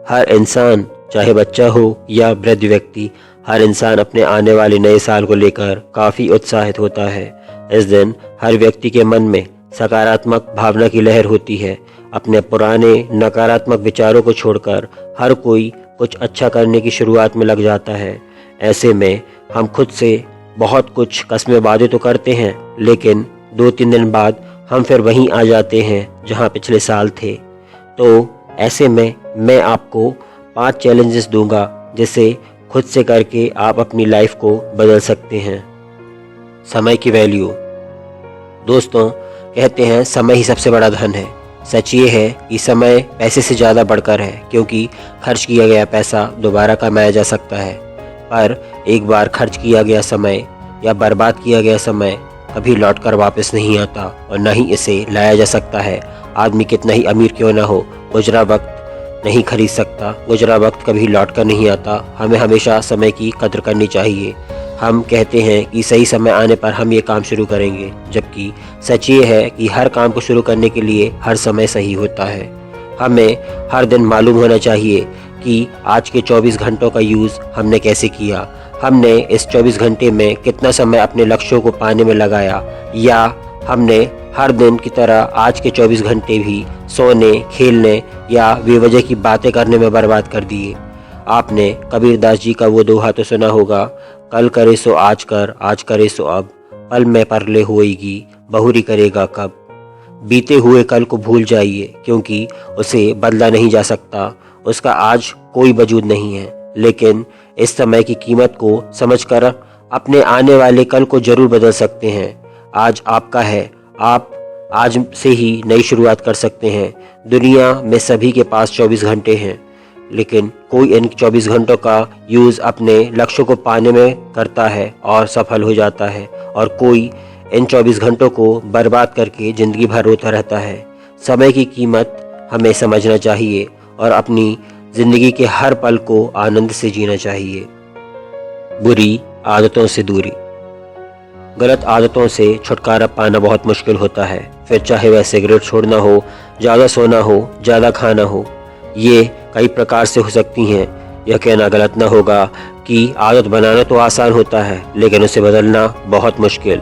हर इंसान, चाहे बच्चा हो या वृद्ध व्यक्ति, हर इंसान अपने आने वाले नए साल को लेकर काफ़ी उत्साहित होता है। इस दिन हर व्यक्ति के मन में सकारात्मक भावना की लहर होती है। अपने पुराने नकारात्मक विचारों को छोड़कर हर कोई कुछ अच्छा करने की शुरुआत में लग जाता है। ऐसे में हम खुद से बहुत कुछ कस्में वादे तो करते हैं, लेकिन 2-3 दिन बाद हम फिर वहीं आ जाते हैं जहां पिछले साल थे। तो ऐसे में मैं आपको 5 चैलेंजेस दूंगा जिसे खुद से करके आप अपनी लाइफ को बदल सकते हैं। समय की वैल्यू। दोस्तों, कहते हैं समय ही सबसे बड़ा धन है। सच ये है कि समय पैसे से ज़्यादा बढ़कर है, क्योंकि खर्च किया गया पैसा दोबारा कमाया जा सकता है, पर एक बार खर्च किया गया समय या बर्बाद किया गया समय कभी लौटकर वापस नहीं आता और न ही इसे लाया जा सकता है। आदमी कितना ही अमीर क्यों ना हो, गुजरा वक्त नहीं खरीद सकता। गुजरा वक्त कभी लौट कर नहीं आता। हमें हमेशा समय की कद्र करनी चाहिए। हम कहते हैं कि सही समय आने पर हम ये काम शुरू करेंगे, जबकि सच ये है कि हर काम को शुरू करने के लिए हर समय सही होता है। हमें हर दिन मालूम होना चाहिए कि आज के 24 घंटों का यूज़ हमने कैसे किया। हमने इस 24 घंटे में कितना समय अपने लक्ष्यों को पाने में लगाया, या हमने हर दिन की तरह आज के 24 घंटे भी सोने, खेलने या बेवजह की बातें करने में बर्बाद कर दिए। आपने कबीरदास जी का वो दोहा तो सुना होगा, कल करे सो आज कर, आज करे सो अब, पल में परले होएगी, बहुरी करेगा कब। बीते हुए कल को भूल जाइए, क्योंकि उसे बदला नहीं जा सकता। उसका आज कोई वजूद नहीं है, लेकिन इस समय की कीमत को समझकर अपने आने वाले कल को जरूर बदल सकते हैं। आज आपका है, आप आज से ही नई शुरुआत कर सकते हैं। दुनिया में सभी के पास 24 घंटे हैं, लेकिन कोई इन 24 घंटों का यूज़ अपने लक्ष्यों को पाने में करता है और सफल हो जाता है, और कोई इन 24 घंटों को बर्बाद करके ज़िंदगी भर रोता रहता है। समय की कीमत हमें समझना चाहिए और अपनी ज़िंदगी के हर पल को आनंद से जीना चाहिए। बुरी आदतों से दूरी। गलत आदतों से छुटकारा पाना बहुत मुश्किल होता है, फिर चाहे वह सिगरेट छोड़ना हो, ज़्यादा सोना हो, ज़्यादा खाना हो। ये कई प्रकार से हो सकती हैं। यह कहना गलत ना होगा कि आदत बनाना तो आसान होता है, लेकिन उसे बदलना बहुत मुश्किल।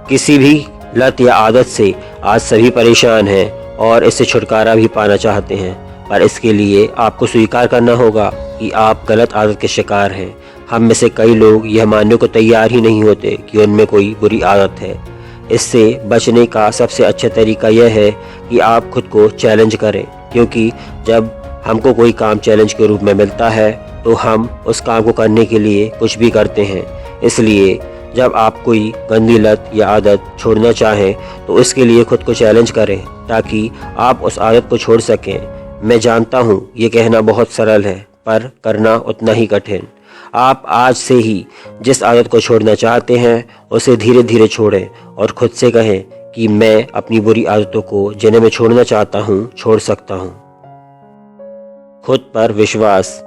किसी भी लत या आदत से आज सभी परेशान हैं और इससे छुटकारा भी पाना चाहते हैं, पर इसके लिए आपको स्वीकार करना होगा कि आप गलत आदत के शिकार हैं। हम में से कई लोग यह मानने को तैयार ही नहीं होते कि उनमें कोई बुरी आदत है। इससे बचने का सबसे अच्छा तरीका यह है कि आप खुद को चैलेंज करें, क्योंकि जब हमको कोई काम चैलेंज के रूप में मिलता है तो हम उस काम को करने के लिए कुछ भी करते हैं। इसलिए जब आप कोई गंदी लत या आदत छोड़ना चाहें तो इसके लिए खुद को चैलेंज करें, ताकि आप उस आदत को छोड़ सकें। मैं जानता हूँ ये कहना बहुत सरल है, पर करना उतना ही कठिन। आप आज से ही जिस आदत को छोड़ना चाहते हैं उसे धीरे धीरे छोड़ें और खुद से कहें कि मैं अपनी बुरी आदतों को जिन्हें मैं छोड़ना चाहता हूँ छोड़ सकता हूँ। खुद पर विश्वास।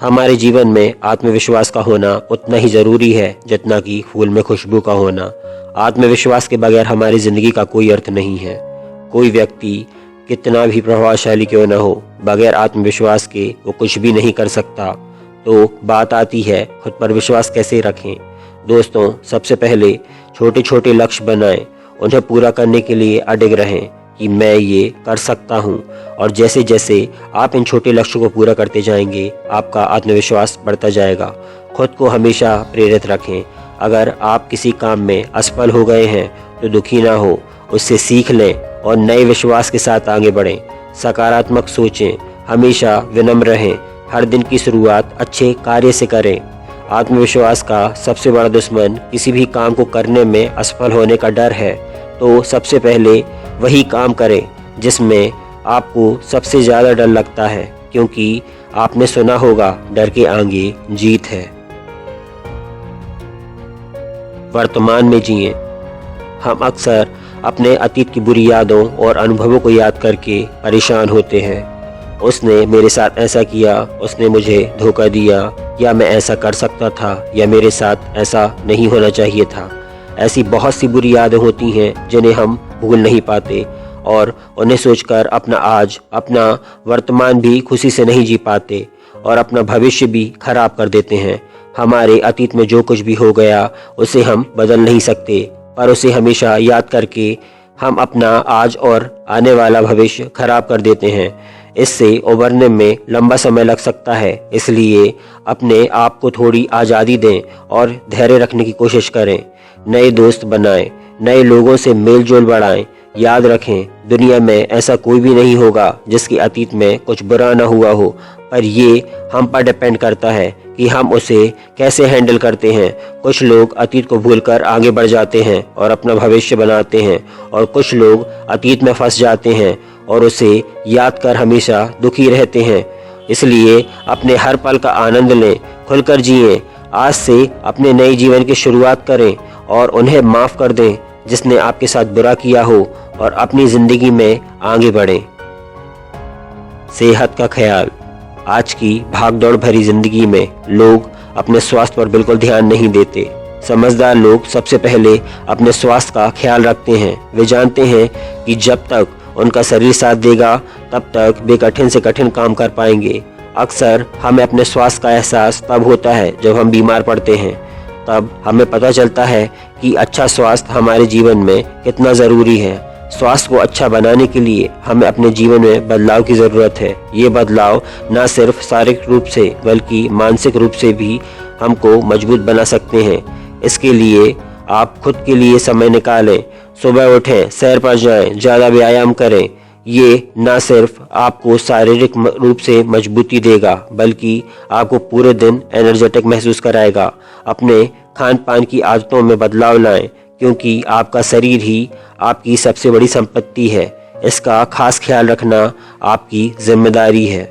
हमारे जीवन में आत्मविश्वास का होना उतना ही ज़रूरी है जितना कि फूल में खुशबू का होना। आत्मविश्वास के बगैर हमारी ज़िंदगी का कोई अर्थ नहीं है। कोई व्यक्ति कितना भी प्रभावशाली क्यों न हो, बगैर आत्मविश्वास के वो कुछ भी नहीं कर सकता। तो बात आती है खुद पर विश्वास कैसे रखें। दोस्तों, सबसे पहले छोटे छोटे लक्ष्य बनाएं, उन्हें पूरा करने के लिए अडिग रहें कि मैं ये कर सकता हूँ, और जैसे जैसे आप इन छोटे लक्ष्यों को पूरा करते जाएंगे आपका आत्मविश्वास बढ़ता जाएगा। खुद को हमेशा प्रेरित रखें। अगर आप किसी काम में असफल हो गए हैं तो दुखी ना हो, उससे सीख लें और नए विश्वास के साथ आगे बढ़ें। सकारात्मक सोचें, हमेशा विनम्र रहें, हर दिन की शुरुआत अच्छे कार्य से करें। आत्मविश्वास का सबसे बड़ा दुश्मन किसी भी काम को करने में असफल होने का डर है। तो सबसे पहले वही काम करें जिसमें आपको सबसे ज़्यादा डर लगता है, क्योंकि आपने सुना होगा डर के आगे जीत है। वर्तमान में जिएं। हम अक्सर अपने अतीत की बुरी यादों और अनुभवों को याद करके परेशान होते हैं। उसने मेरे साथ ऐसा किया, उसने मुझे धोखा दिया, या मैं ऐसा कर सकता था, या मेरे साथ ऐसा नहीं होना चाहिए था। ऐसी बहुत सी बुरी यादें होती हैं जिन्हें हम भूल नहीं पाते, और उन्हें सोचकर अपना आज, अपना वर्तमान भी खुशी से नहीं जी पाते और अपना भविष्य भी खराब कर देते हैं। हमारे अतीत में जो कुछ भी हो गया उसे हम बदल नहीं सकते, पर उसे हमेशा याद करके हम अपना आज और आने वाला भविष्य खराब कर देते हैं। इससे उबरने में लंबा समय लग सकता है, इसलिए अपने आप को थोड़ी आज़ादी दें और धैर्य रखने की कोशिश करें। नए दोस्त बनाएं, नए लोगों से मेल जोल बढ़ाएं। याद रखें, दुनिया में ऐसा कोई भी नहीं होगा जिसके अतीत में कुछ बुरा न हुआ हो, पर ये हम पर डिपेंड करता है कि हम उसे कैसे हैंडल करते हैं। कुछ लोग अतीत को भूलकर आगे बढ़ जाते हैं और अपना भविष्य बनाते हैं, और कुछ लोग अतीत में फंस जाते हैं और उसे याद कर हमेशा दुखी रहते हैं। इसलिए अपने हर पल का आनंद लें, खुलकर जिएं। आज से अपने नए जीवन की शुरुआत करें और उन्हें माफ़ कर दें जिसने आपके साथ बुरा किया हो, और अपनी ज़िंदगी में आगे बढ़ें। सेहत का ख्याल। आज की भागदौड़ भरी जिंदगी में लोग अपने स्वास्थ्य पर बिल्कुल ध्यान नहीं देते। समझदार लोग सबसे पहले अपने स्वास्थ्य का ख्याल रखते हैं। वे जानते हैं कि जब तक उनका शरीर साथ देगा तब तक वे कठिन से कठिन काम कर पाएंगे। अक्सर हमें अपने स्वास्थ्य का एहसास तब होता है जब हम बीमार पड़ते हैं। तब हमें पता चलता है कि अच्छा स्वास्थ्य हमारे जीवन में कितना ज़रूरी है। स्वास्थ्य को अच्छा बनाने के लिए हमें अपने जीवन में बदलाव की ज़रूरत है। ये बदलाव न सिर्फ शारीरिक रूप से बल्कि मानसिक रूप से भी हमको मजबूत बना सकते हैं। इसके लिए आप खुद के लिए समय निकालें, सुबह उठें, सैर पर जाएं, ज़्यादा व्यायाम करें। ये न सिर्फ आपको शारीरिक रूप से मजबूती देगा बल्कि आपको पूरे दिन एनर्जेटिक महसूस कराएगा। अपने खान पान की आदतों में बदलाव लाएं, क्योंकि आपका शरीर ही आपकी सबसे बड़ी संपत्ति है। इसका खास ख्याल रखना आपकी जिम्मेदारी है।